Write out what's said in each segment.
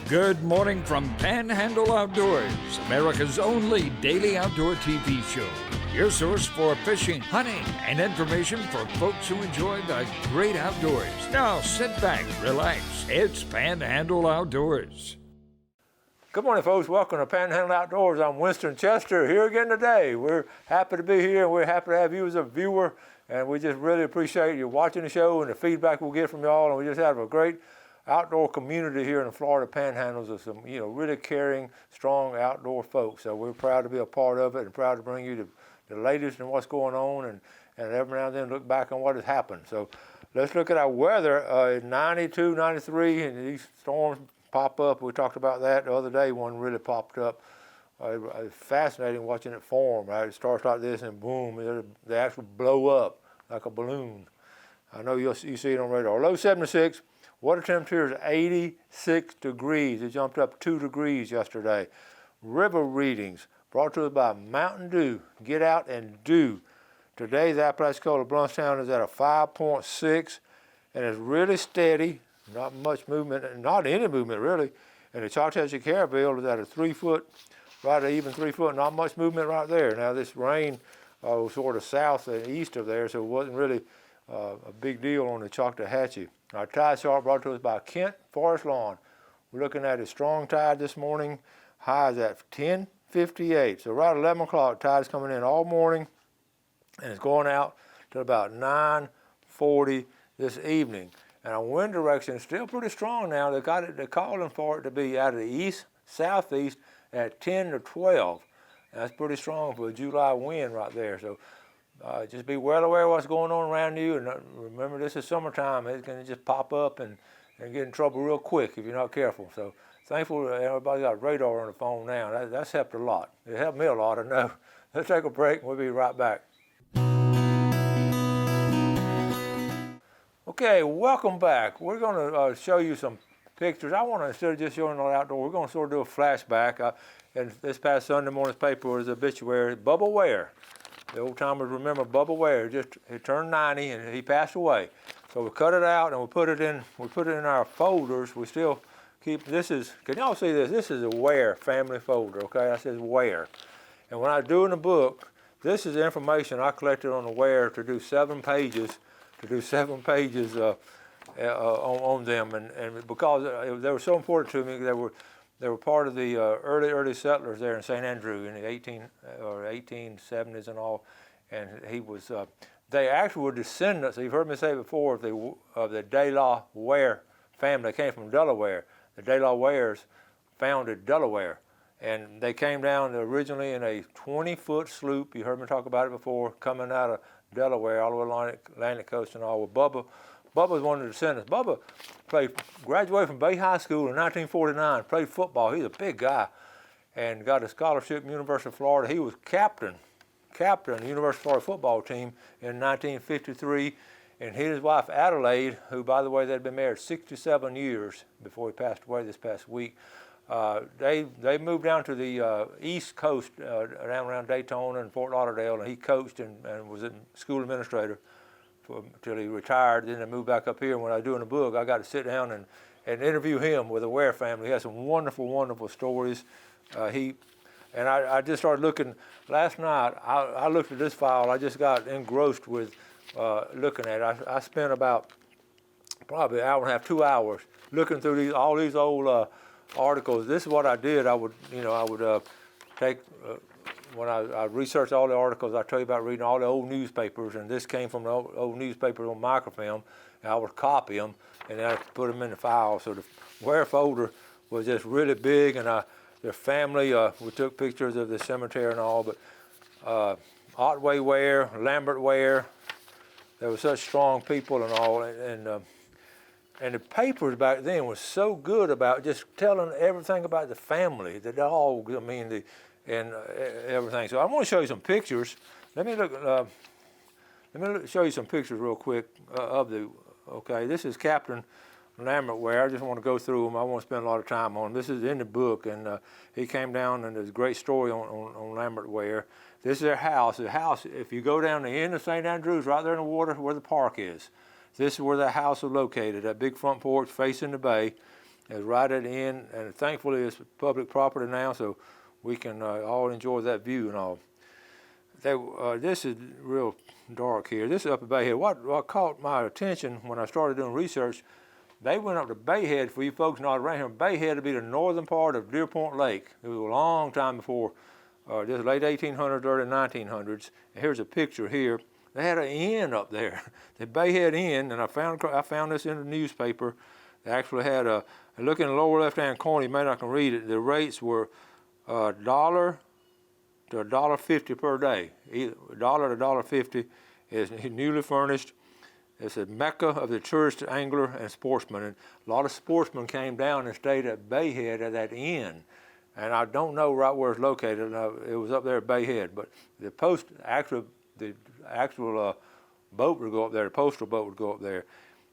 Good morning from Panhandle Outdoors, America's only daily outdoor TV show. Your source for fishing, hunting, and information for folks who enjoy the great outdoors. Now sit back, relax. It's Panhandle Outdoors. Good morning, folks. Welcome to Panhandle Outdoors. I'm Winston Chester here again today. We're happy to be here, and we're happy to have you as a viewer. And we just really appreciate you watching the show and the feedback we'll get from y'all. And we just have a great outdoor community here in the Florida Panhandles of some, really caring, strong outdoor folks. So we're proud to be a part of it and proud to bring you the latest in what's going on and every now and then look back on what has happened. So let's look at our weather. 92, 93, and these storms pop up. We talked about that the other day. One really popped up. It's fascinating watching it form, right? It starts like this and boom, they actually blow up like a balloon. I know you see it on radar. Low 76. Water temperature is 86 degrees. It jumped up 2 degrees yesterday. River readings brought to us by Mountain Dew. Get out and do. Today, the Apalachicola Blountstown is at a 5.6, and it's really steady. Not much movement, not any movement really. And the Choctaw Carabelle is at a 3 foot, right at even 3 foot. Not much movement right there. Now this rain was sort of south and east of there, so it wasn't really a big deal on the Choctawhatchee. Our tide chart brought to us by Kent Forest Lawn. We're looking at a strong tide this morning. High is at 10:58. So right at 11 o'clock, tide's coming in all morning, and it's going out to about 9:40 this evening. And our wind direction is still pretty strong now. They're calling for it to be out of the east, southeast at 10 to 12. And that's pretty strong for a July wind right there. So just be well aware of what's going on around you, and remember this is summertime. It's going to just pop up and get in trouble real quick if you're not careful. So thankful that everybody's got radar on the phone now. That's helped a lot. It helped me a lot, I know. Let's take a break and we'll be right back. Okay, welcome back. We're going to show you some pictures. I want to, instead of just showing the outdoor, we're going to sort of do a flashback. And this past Sunday morning's paper was obituary, Bubba Ware. The old timers remember Bubba Ware. He turned 90 and he passed away. So we cut it out and we put it in our folders. We still keep, can y'all see this? This is a Ware family folder, okay? That says Ware. And when I was doing the book, this is the information I collected on the Ware to do 7 pages on them. And because they were so important to me, they were part of the early settlers there in St. Andrew in the 1870s and all, and he was. They actually were descendants. You've heard me say before of the De La Ware family. They came from Delaware. The De La Wares founded Delaware, and they came down originally in a 20-foot sloop. You heard me talk about it before, coming out of Delaware all the way along the Atlantic coast and all. Well, Bubba was one of the descendants. Bubba graduated from Bay High School in 1949, played football. He's a big guy and got a scholarship at University of Florida. He was captain of the University of Florida football team in 1953. And he and his wife Adelaide, who, by the way, they'd been married 67 years before he passed away this past week, they moved down to the East Coast, around Daytona and Fort Lauderdale, and he coached and was a school administrator until he retired. Then they moved back up here, and when I was doing the book, I got to sit down and interview him with the Ware family. He has some wonderful, wonderful stories. I just started looking last night. I looked at this file. I just got engrossed with looking at it. I spent about probably an hour and a half, 2 hours looking through all these old articles. This is what I did. I would take. When I researched all the articles, I tell you about reading all the old newspapers, and this came from the old newspapers on microfilm, and I would copy them, and then I put them in the file. So the Ware folder was just really big, and their family, we took pictures of the cemetery and all, but Otway Ware, Lambert Ware, they were such strong people and all, and the papers back then was so good about just telling everything about the family, the dogs, and everything. So I want to show you some pictures. Let me show you some pictures real quick of the. Okay, this is Captain Lambert Ware. I just want to go through them. I won't spend a lot of time on them. This is in the book, and he came down, and there's a great story on Lambert Ware. This is their house. The house, if you go down the end of St. Andrews, right there in the water where the park is, this is where the house was located, that big front porch facing the bay. is right at the end, and thankfully it's public property now, so we can all enjoy that view and all. This is real dark here. This is up at Bay Head. What caught my attention when I started doing research, they went up to Bay Head. For you folks not around here, Bay Head would be the northern part of Deer Point Lake. It was a long time before, just late 1800s, early 1900s. And here's a picture here. They had an inn up there, the Bay Head Inn, and I found this in the newspaper. They actually had look in the lower left-hand corner, you may not can read it, the rates were $1 to $1.50 per day. $1 to $1.50 is newly furnished. It's a mecca of the tourist, angler, and sportsman. And a lot of sportsmen came down and stayed at Bay Head at that inn. And I don't know right where it's located. It was up there at Bay Head. But the actual boat would go up there. The postal boat would go up there.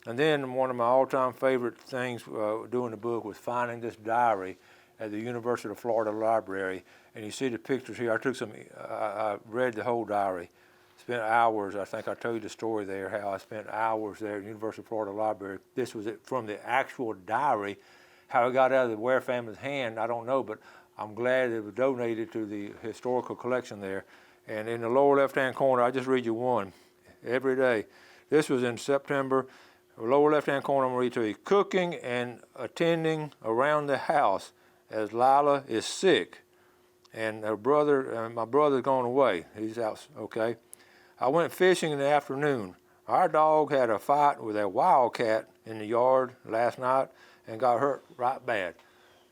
And then one of my all-time favorite things doing the book was finding this diary at the University of Florida Library. And you see the pictures here. I read the whole diary. Spent hours. I think I told you the story there, how I spent hours there at the University of Florida Library. This was from the actual diary. How it got out of the Ware family's hand, I don't know, but I'm glad it was donated to the historical collection there. And in the lower left-hand corner, I just read you one every day. This was in September. The lower left-hand corner, I'm going to read to you. Cooking and attending around the house as Lila is sick. And my brother's gone away. He's out, okay. I went fishing in the afternoon. Our dog had a fight with a wildcat in the yard last night and got hurt right bad.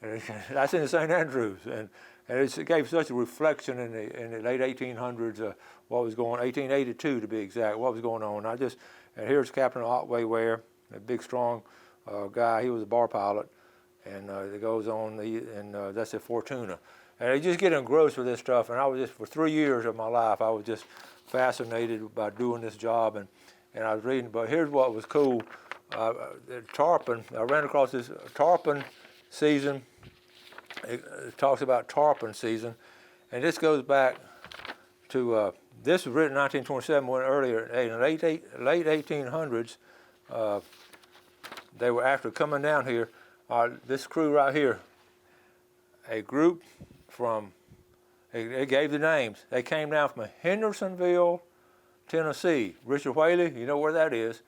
And that's in St. Andrews. And it gave such a reflection in the late 1800s, what was going on, 1882 to be exact, what was going on. And here's Captain Otway Ware, a big, strong guy. He was a bar pilot. And it goes on, that's at Fortuna. And I just get engrossed with this stuff. And I was just, for 3 years of my life, I was just fascinated by doing this job. And I was reading, but here's what was cool. Tarpon, I ran across this tarpon season. It talks about tarpon season. And this goes back to, this was written in 1927, when earlier, in the late 1800s, they were after coming down here. This crew right here, a group from, they gave the names. They came down from Hendersonville, Tennessee. Richard Whaley, you know where that is.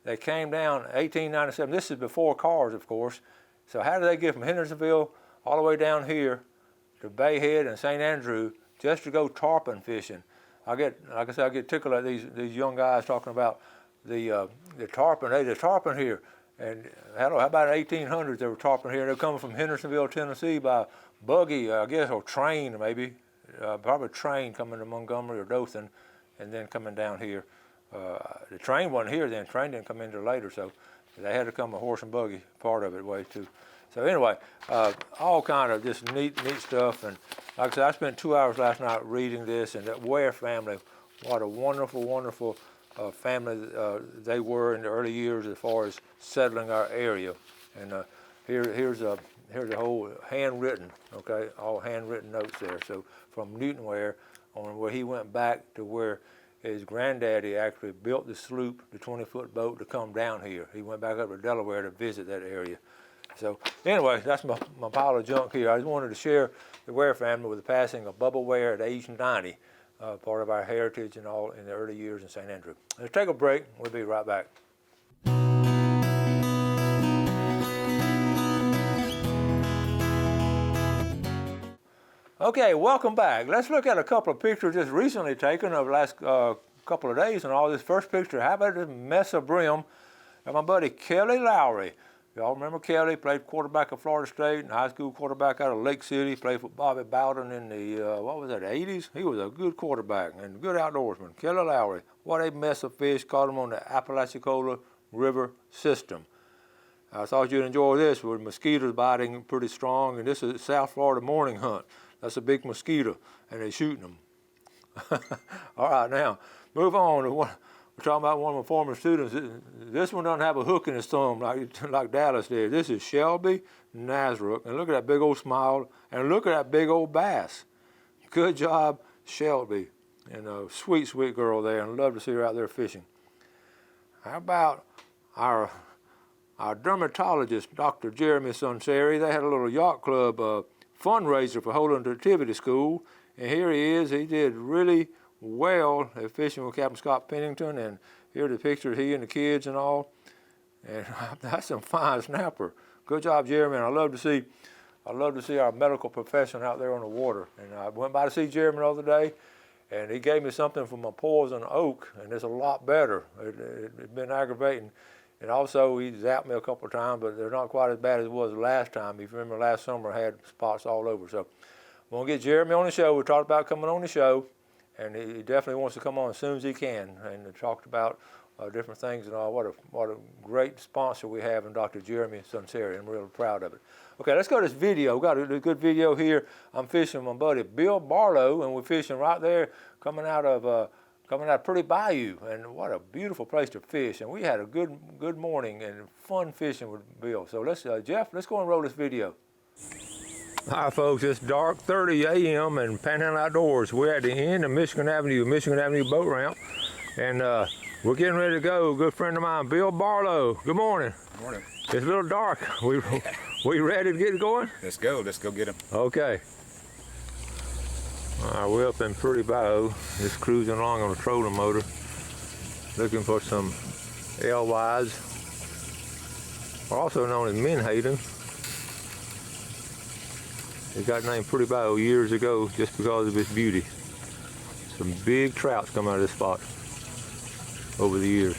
They came down 1897. This is before cars, of course. So how did they get from Hendersonville all the way down here to Bay Head and St. Andrew just to go tarpon fishing? Like I said, I get tickled at these young guys talking about the tarpon. Hey, the tarpon here. And how about 1800s, they were tarpon here. They were coming from Hendersonville, Tennessee by buggy, I guess, or train maybe. Probably train coming to Montgomery or Dothan and then coming down here. The train wasn't here then. Train didn't come in until later, so they had to come a horse and buggy part of it way too. So anyway, all kind of just neat stuff. And like I said, I spent 2 hours last night reading this, and that Ware family, what a wonderful family they were in the early years as far as settling our area. And here's a whole handwritten, okay, all handwritten notes there. So from Newton Ware on where he went back to where his granddaddy actually built the sloop, the 20-foot boat, to come down here. He went back up to Delaware to visit that area. So anyway, that's my pile of junk here. I just wanted to share the Ware family with the passing of Bubba Ware at age 90, part of our heritage and all in the early years in St. Andrew. Let's take a break. We'll be right back. Okay, welcome back. Let's look at a couple of pictures just recently taken of the last couple of days and all. This first picture, how about this mess of brim? And my buddy Kelly Lowry. Y'all remember Kelly? Played quarterback at Florida State and high school quarterback out of Lake City. Played for Bobby Bowden in the, 80s? He was a good quarterback and a good outdoorsman. Kelly Lowry. What a mess of fish. Caught him on the Apalachicola River system. I thought you'd enjoy this with mosquitoes biting pretty strong. And this is South Florida morning hunt. That's a big mosquito, and they're shooting them. All right, now, move on to one. We're talking about one of my former students. This one doesn't have a hook in his thumb like Dallas did. This is Shelby Nazaruk. And look at that big old smile. And look at that big old bass. Good job, Shelby. And a sweet, sweet girl there. And I'd love to see her out there fishing. How about our our dermatologist, Dr. Jeremy Sunseri. They had a little yacht club fundraiser for Holland Activity School, and here he is. He did really well at fishing with Captain Scott Pennington, and here's the picture of he and the kids and all. And that's some fine snapper. Good job, Jeremy. And I love to see our medical profession out there on the water. And I went by to see Jeremy the other day, and he gave me something from a poison oak, and it's a lot better. It's been aggravating. And also, he zapped me a couple of times, but they're not quite as bad as it was last time. If you remember, last summer I had spots all over. So we're going to get Jeremy on the show. We talked about coming on the show, and he definitely wants to come on as soon as he can. And talked about different things and all. What a great sponsor we have in Dr. Jeremy Sunseri. I'm really proud of it. Okay, let's go to this video. We've got a good video here. I'm fishing with my buddy Bill Barlow, and we're fishing right there coming out of Pretty Bayou, and what a beautiful place to fish. And we had a good morning and fun fishing with Bill. So let's, Jeff, let's go and roll this video. Hi folks, it's dark 30 a.m. and Panhandle Outdoors. We're at the end of Michigan Avenue boat ramp, and we're getting ready to go. A good friend of mine, Bill Barlow. Good morning. Good morning. It's a little dark. We ready to get going? Let's go get him. Okay. All right, we're up in Pretty Bayou, just cruising along on a trolling motor, looking for some alewives, also known as menhaden. It got named Pretty Bayou years ago just because of its beauty. Some big trouts come out of this spot over the years.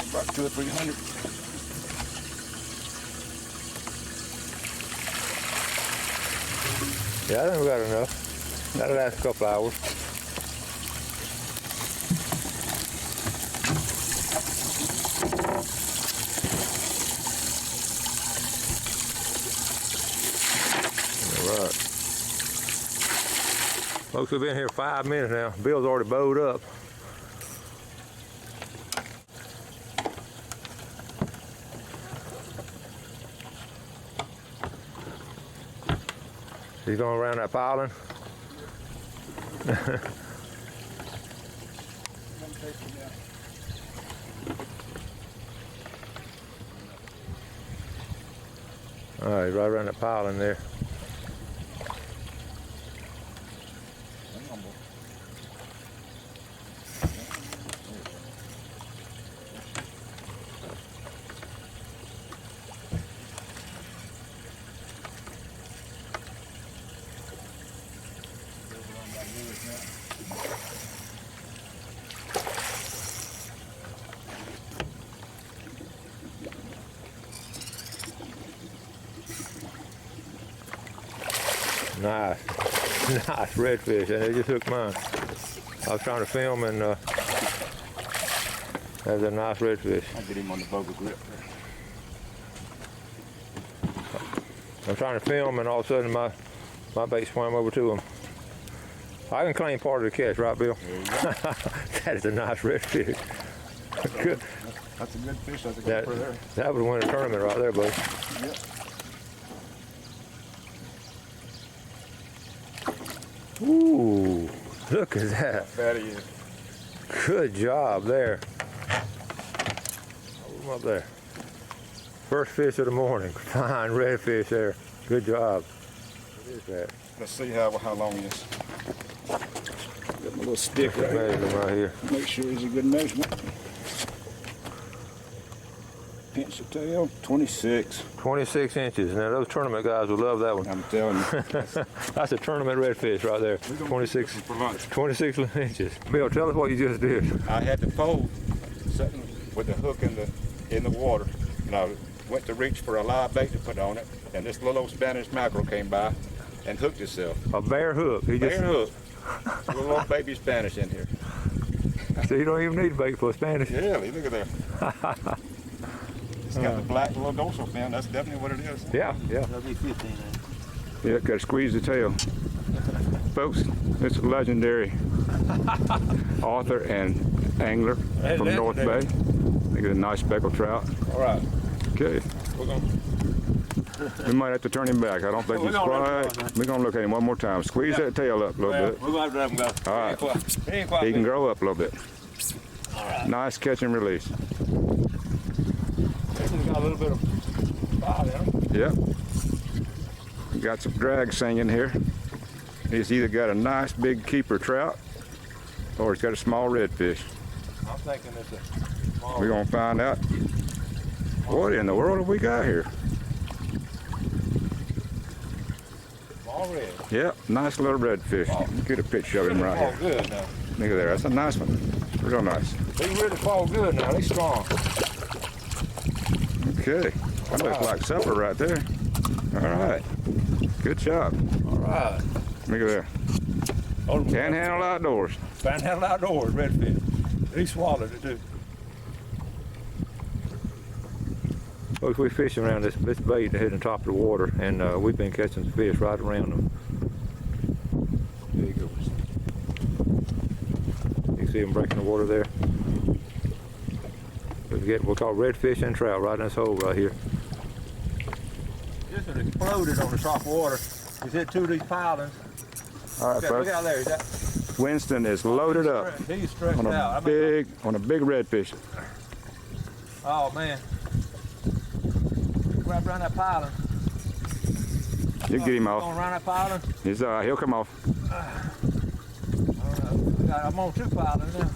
About 200 or 300. Yeah, I think we got enough. That'll last a couple hours. All right. Folks, we've been here 5 minutes now. Bill's already bowed up. He's going around that piling. All right, right around that piling there. Nice, nice redfish, and they just hooked mine. I was trying to film, and that's a nice redfish. I'll get him on the boga grip. I'm trying to film, and all of a sudden my bait swam over to him. I can claim part of the catch, right, Bill? There you go. That is a nice redfish. Good. That's a good fish. That's a good for there. That would win a tournament right there, buddy. Yep. Ooh, look at that. That he is. Good job there. Hold him up there. First fish of the morning. Fine redfish there. Good job. What is that? Let's see how long he is. Got my little stick right Measure him right here. Make sure he's a good measurement. Pinch the tail, 26. 26 inches. Now those tournament guys will love that one. I'm telling you. That's a tournament redfish right there. 26 for lunch. 26 inches. Bill, tell us what you just did. I had the pole sitting with the hook in the water, and I went to reach for a live bait to put on it, and this little old Spanish mackerel came by and hooked itself. A bare hook. Bare hook. A little old baby Spanish in here. So you don't even need bait for a Spanish. Yeah, look at there. It's got the black little dorsal fin. That's definitely what it is. Yeah. That'll be 15. Yeah, got to squeeze the tail. Folks, it's a legendary author and angler from North Bay. They get a nice speckled trout. All right. Okay. We're gonna. We might have to turn him back. I don't think he's quite. We're gonna look at him one more time. Squeeze that tail up a little bit. We're gonna have to let him go. All right. He can grow up a little bit. All right. Nice catch and release. This has got a little bit of bite in him. Yep. Got some drag singing here. He's either got a nice big keeper trout or he's got a small redfish. I'm thinking it's a small. We're gonna find out what in the world have we got here. Small red. Yep, nice little redfish. Get a picture of him right Fall here. good now. Look at there, that's a nice one. Real nice. They really fall good now. They strong. Okay, that looks like supper right there. All right, good job. All right. Look at there. Panhandle Outdoors. Panhandle Outdoors, redfish. He swallowed it too. Folks, we're fishing around this bait here in the top of the water, and we've been catching some fish right around them. There he goes. You see him breaking the water there? We'll call redfish and trout right in this hole right here. This one exploded on the top water. He's hit two of these pilings. All right, Look folks. out there. Winston is loaded up He's stretched on out. a big redfish. Oh man. Wrap around that piling. You get him Going off. around that piling. He's he'll come off. I'm on two pilings now.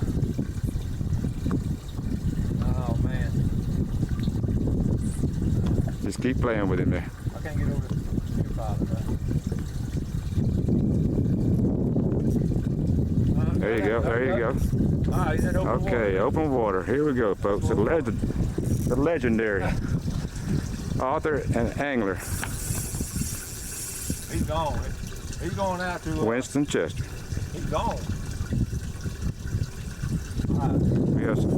Oh man. Just keep playing with him there. I can't get over the two pilings. There you go. There you go. All right, he's in open water. Okay, open water. Here we go, folks. The legendary author and angler, He's gone. He's going out to Winston Chester. He's gone.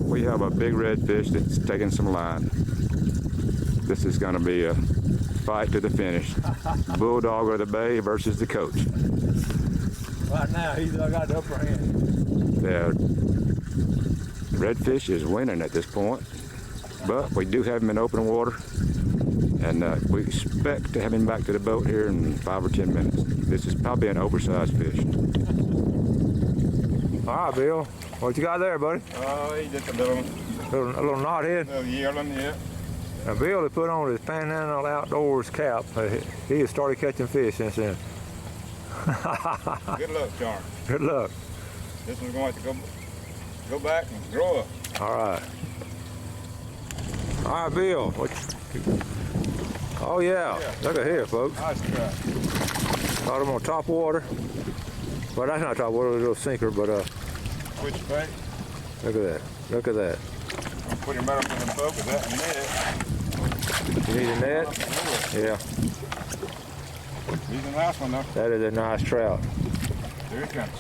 We have a big redfish that's taking some line. This is going to be a fight to the finish. Bulldog of the Bay versus the coach. Right now, he's got the upper hand. The redfish is winning at this point, but we do have him in open water, and we expect to have him back to the boat here in 5 or 10 minutes. This is probably an oversized fish. All right, Bill. What you got there, buddy? Oh, he just a little knothead. yearling, yeah. Now, Bill had put on his Panhandle Outdoors cap. He has started catching fish since then. Good luck, Charm. Good luck. This one's going to have to go back and grow up. All right. All right, Bill. Oh, yeah. Look at here, folks. Nice trap. Caught him on top water. Well, that's not top water, a little sinker, but Which bait? look at that. Look at that. I'll put him right up in the boat with that net. You need a net? Yeah. He's a nice one, though. That is a nice trout. Here he comes.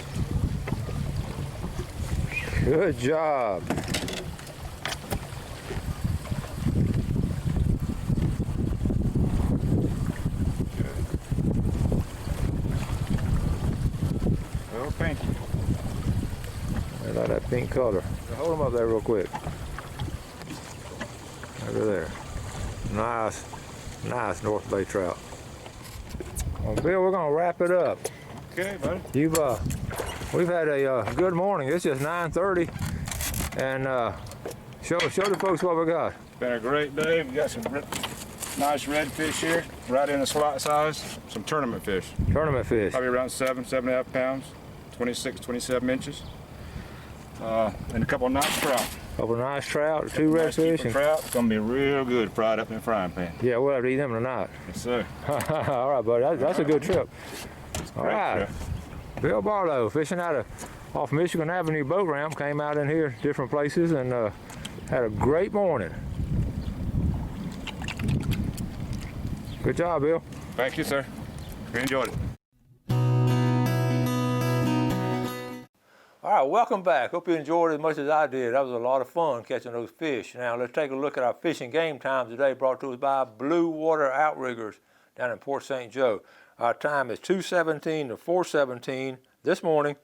Good job. Little pinky. I like that pink color. Hold him up there real quick. Over there. Nice, nice North Bay trout. Well, Bill, we're gonna wrap it up. Okay, buddy. We've had a good morning. It's just 9:30, and show the folks what we got. It's been a great day. We got some nice redfish here, right in the slot size. Some tournament fish. Tournament fish. Probably around 7.5 pounds, 26, 27 inches. And a couple of nice trout. Couple nice trout, two Nice redfish. keeper trout. It's gonna be real good fried up in the frying pan. Yeah, we'll have to eat them tonight. Yes, sir. All right, buddy. That's a good trip. All Great right. trip. Bill Barlow, fishing off Michigan Avenue boat ramp, came out in here different places and had a great morning. Good job, Bill. Thank you, sir. We enjoyed it. All right, welcome back. Hope you enjoyed it as much as I did. That was a lot of fun catching those fish. Now let's take a look at our fishing game times today, brought to us by Blue Water Outriggers down in Port St. Joe. Our time is 2:17 to 4:17 this morning,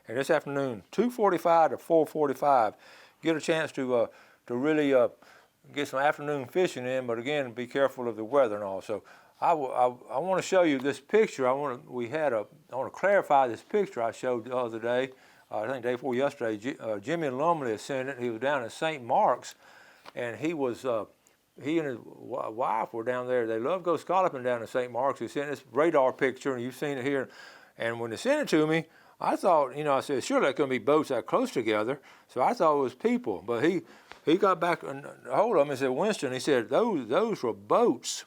And this afternoon, 2:45 to 4:45, get a chance to really get some afternoon fishing in. But again, be careful of the weather and all. So I want to show you this picture. I want to clarify this picture I showed the other day. I think day before yesterday. Jimmy Lumley had sent it. He was down at St. Mark's, and he and his wife were down there. They love to go scalloping down in St. Mark's. He sent this radar picture, and you've seen it here. And when they sent it to me, I thought, I said, surely that couldn't be boats that close together. So I thought it was people. But he got back and hold of him and said, Winston, he said, those were boats.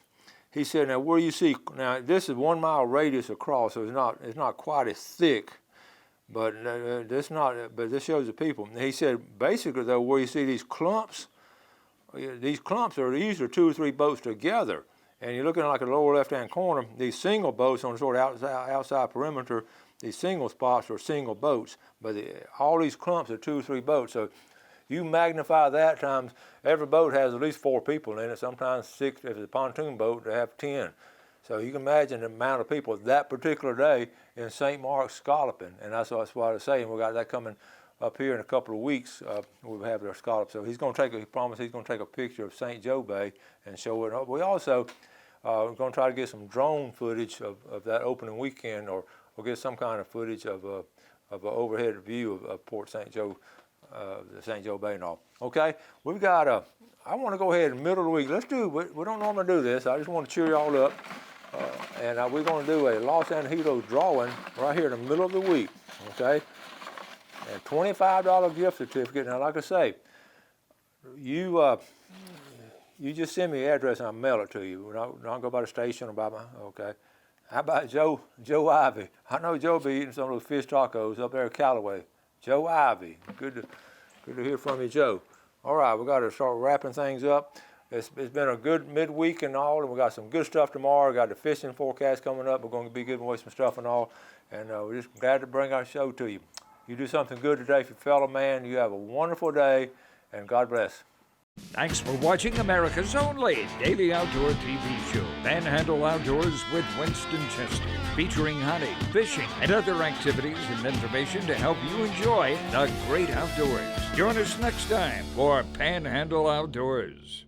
He said, now where you see, now this is 1 mile radius across, so it's not quite as thick. But this shows the people. And he said, basically though, where you see these clumps are usually 2 or 3 boats together. And you're looking at like a lower left-hand corner, these single boats on the sort of outside perimeter, these single spots are single boats. But all these clumps are 2 or 3 boats. So you magnify that times, every boat has at least 4 people in it, sometimes 6, if it's a pontoon boat, they have 10. So you can imagine the amount of people that particular day in St. Mark's scalloping. And that's what I was saying. We got that coming up here in a couple of weeks. We'll have their scallop. So he promised he's going to take a picture of St. Joe Bay and show it. We also are going to try to get some drone footage of that opening weekend, or get some kind of footage of an overhead view of Port St. Joe, the St. Joe Bay and all. Okay, we've got I want to go ahead in the middle of the week. We don't normally do this. I just want to cheer y'all up. And we're going to do a Los Angeles drawing right here in the middle of the week. Okay. And $25 gift certificate. Now, like I say, you just send me the address and I'll mail it to you. We're not go by the station or by my, okay. How about Joe Ivy? I know Joe be eating some of those fish tacos up there at Callaway. Joe Ivy. Good to hear from you, Joe. All right, we got to start wrapping things up. It's been a good midweek and all, and we got some good stuff tomorrow. We got the fishing forecast coming up. We're going to be giving away some stuff and all, and we're just glad to bring our show to you. You do something good today for your fellow man. You have a wonderful day, and God bless. Thanks for watching America's only daily outdoor TV show, Panhandle Outdoors with Winston Chester, featuring hunting, fishing, and other activities and information to help you enjoy the great outdoors. Join us next time for Panhandle Outdoors.